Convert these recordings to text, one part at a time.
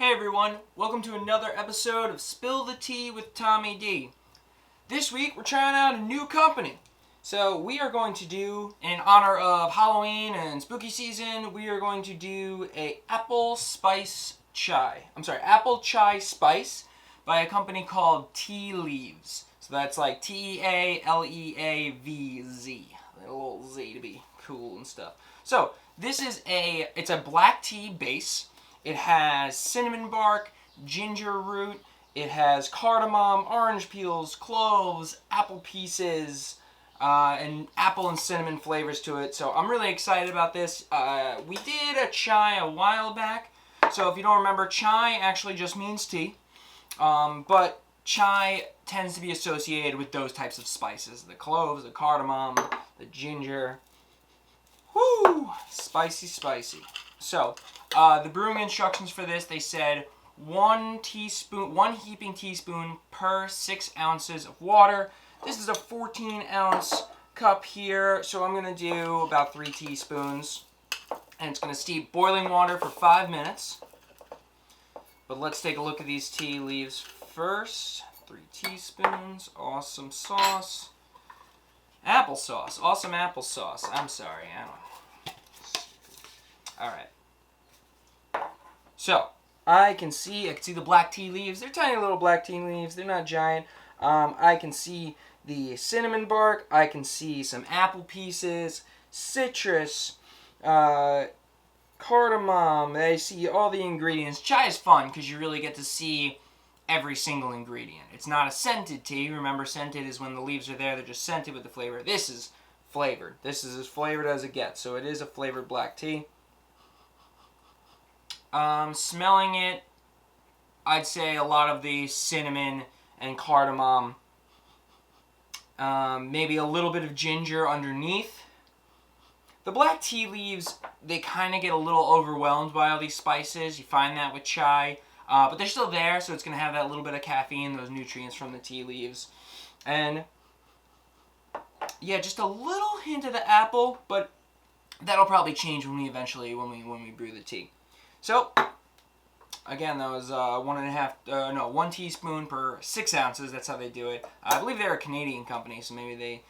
Hey everyone, welcome to another episode of Spill the Tea with Tommy D. This week we're trying out a new company. So we are going to do, in honor of Halloween and spooky season, we are going to do a apple chai spice by a company called Tealeavz. So that's like Tealeavz. A little Z to be cool and stuff. So this is it's a black tea base. It has cinnamon bark, ginger root, it has cardamom, orange peels, cloves, apple pieces, and apple and cinnamon flavors to it. So I'm really excited about this. We did a chai a while back. So if you don't remember, chai actually just means tea. But chai tends to be associated with those types of spices. The cloves, the cardamom, the ginger. Woo! Spicy, spicy. So, the brewing instructions for this, they said 1 heaping teaspoon per 6 ounces of water. This is a 14-ounce cup here, so I'm going to do about 3 teaspoons. And it's going to steep boiling water for 5 minutes. But let's take a look at these tea leaves first. 3 teaspoons. Awesome sauce. Applesauce. Awesome applesauce. I'm sorry, I don't know. Alright. So, I can see the black tea leaves. They're tiny little black tea leaves. They're not giant. I can see the cinnamon bark. I can see some apple pieces, citrus, cardamom. I see all the ingredients. Chai is fun because you really get to see every single ingredient. It's not a scented tea. Remember, scented is when the leaves are there. They're just scented with the flavor. This is flavored. This is as flavored as it gets. So it is a flavored black tea. Smelling it, I'd say a lot of the cinnamon and cardamom. Maybe a little bit of ginger underneath. The black tea leaves, they kind of get a little overwhelmed by all these spices. You find that with chai. But they're still there, so it's going to have that little bit of caffeine, those nutrients from the tea leaves. And, yeah, just a little hint of the apple, but that'll probably change when we brew the tea. So, again, that was 1 teaspoon per 6 ounces. That's how they do it. I believe they're a Canadian company, so maybe they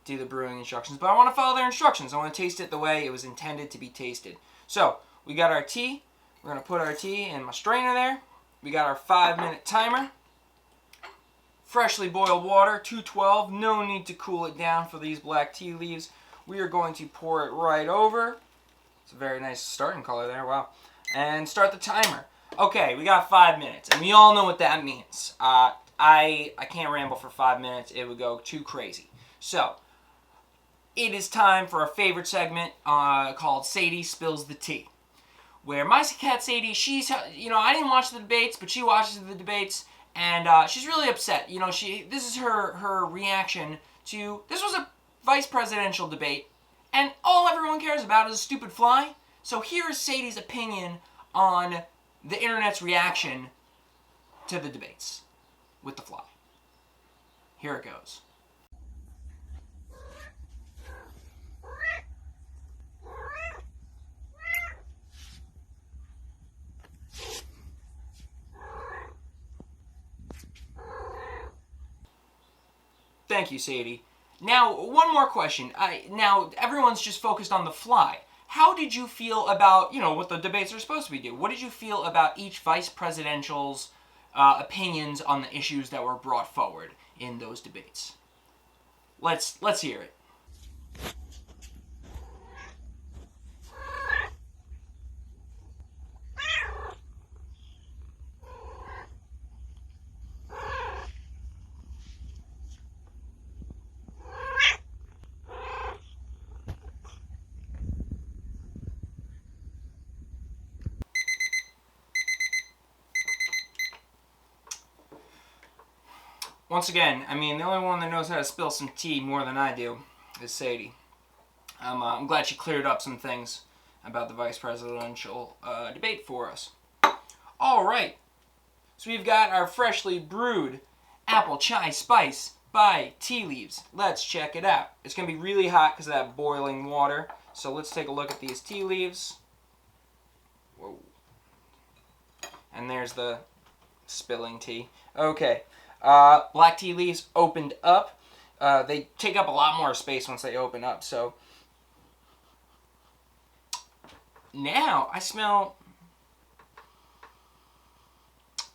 do the brewing instructions. But I want to follow their instructions. I want to taste it the way it was intended to be tasted. So, we got our tea. We're going to put our tea in my strainer there. We got our 5-minute timer. Freshly boiled water, 212. No need to cool it down for these black tea leaves. We are going to pour it right over. It's a very nice starting color there. Wow. And start the timer. Okay, we got 5 minutes, and we all know what that means. I can't ramble for 5 minutes. It would go too crazy. So, it is time for our favorite segment called Sadie Spills the Tea. Where my cat Sadie, I didn't watch the debates, but she watches the debates, and she's really upset. This is her reaction to, this was a vice presidential debate, and all everyone cares about is a stupid fly. So here is Sadie's opinion on the internet's reaction to the debates with the fly. Here it goes. Thank you, Sadie. Now, one more question. Now, everyone's just focused on the fly. How did you feel about, what the debates are supposed to be doing? What did you feel about each vice presidential's opinions on the issues that were brought forward in those debates? Let's hear it. Once again, the only one that knows how to spill some tea more than I do is Sadie. I'm glad she cleared up some things about the vice presidential debate for us. All right, so we've got our freshly brewed apple chai spice by Tealeavz. Let's check it out. It's going to be really hot because of that boiling water. So let's take a look at these tea leaves. Whoa. And there's the spilling tea. Okay. Black tea leaves opened up. They take up a lot more space once they open up. So now I smell,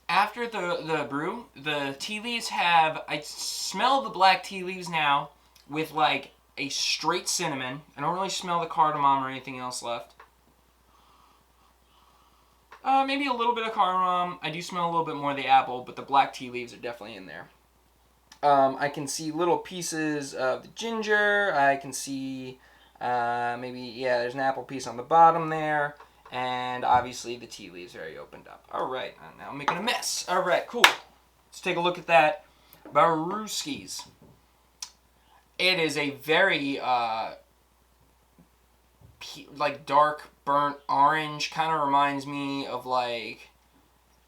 after the brew, the tea leaves have, I smell the black tea leaves now with like a straight cinnamon. I don't really smell the cardamom or anything else left. Maybe a little bit of cardamom. I do smell a little bit more of the apple, but the black tea leaves are definitely in there. I can see little pieces of the ginger. I can see maybe, yeah, there's an apple piece on the bottom there. And obviously the tea leaves already opened up. All right, now I'm making a mess. All right, cool. Let's take a look at that Brewskis. It is a very like dark burnt orange. Kind of reminds me of like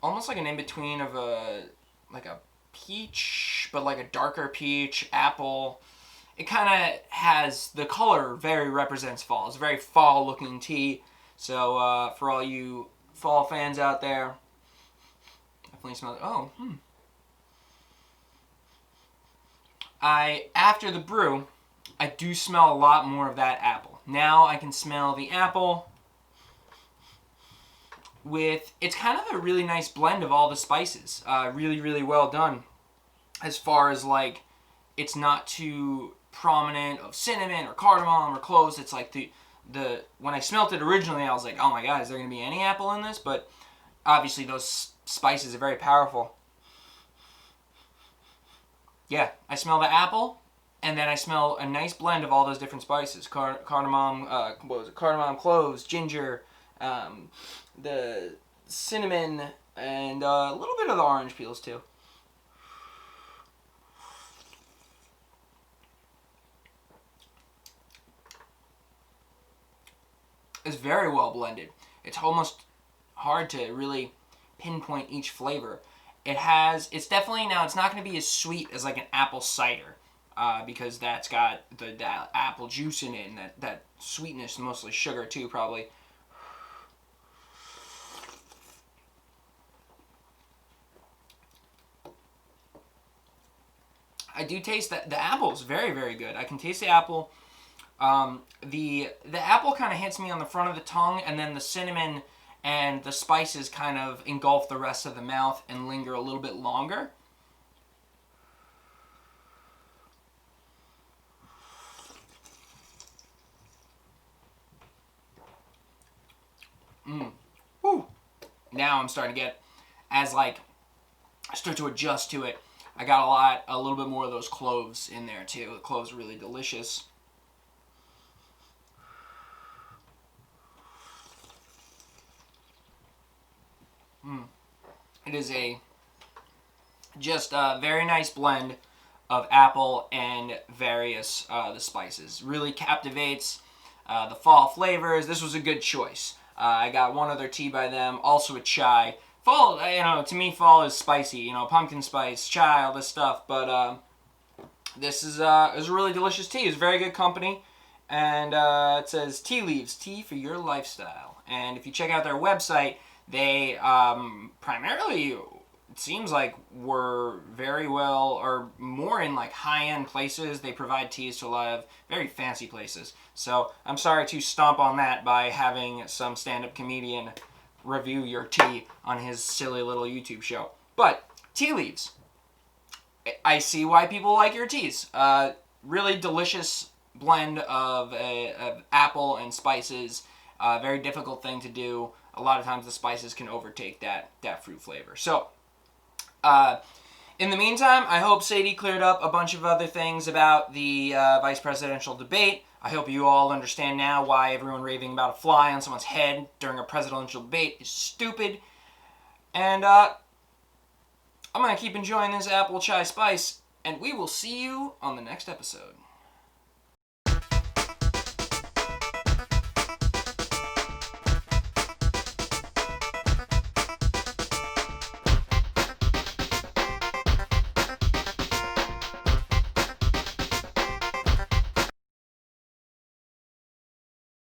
almost like an in-between of a peach, but like a darker peach, apple. It kind of has, the color very represents fall. It's a very fall looking tea. So for all you fall fans out there, definitely smell it. Oh, after the brew, I do smell a lot more of that apple. Now I can smell the apple with, it's kind of a really nice blend of all the spices. Really, really well done. As far as like, it's not too prominent of cinnamon or cardamom or cloves. It's like when I smelt it originally, I was like, oh my god, is there going to be any apple in this? But obviously those spices are very powerful. Yeah, I smell the apple, and then I smell a nice blend of all those different spices. Cardamom, cardamom, cloves, ginger, the cinnamon, and a little bit of the orange peels too. It's very well blended. It's almost hard to really pinpoint each flavor. It's definitely, now it's not going to be as sweet as like an apple cider, because that's got the apple juice in it, and that sweetness, mostly sugar too, probably. I do taste that the apple is very, very good. I can taste the apple. The apple kind of hits me on the front of the tongue, and then the cinnamon and the spices kind of engulf the rest of the mouth and linger a little bit longer. Woo. Now I'm starting to get, as like I start to adjust to it, I got a little bit more of those cloves in there too. The cloves are really delicious. It is just a very nice blend of apple and various the spices. Really captivates the fall flavors. This was a good choice. I got one other tea by them, also a chai. Fall, to me, fall is spicy. Pumpkin spice, chai, all this stuff. But this is a really delicious tea. It's very good company. And it says Tealeavz, tea for your lifestyle. And if you check out their website, they primarily, it seems like, were very well, or more in like high-end places. They provide teas to a lot of very fancy places. So I'm sorry to stomp on that by having some stand-up comedian review your tea on his silly little YouTube show. But Tealeavz, I see why people like your teas. Really delicious blend of apple and spices. Very difficult thing to do. A lot of times the spices can overtake that fruit flavor. So, in the meantime, I hope Sadie cleared up a bunch of other things about the vice presidential debate. I hope you all understand now why everyone raving about a fly on someone's head during a presidential debate is stupid. And I'm going to keep enjoying this apple chai spice, and we will see you on the next episode.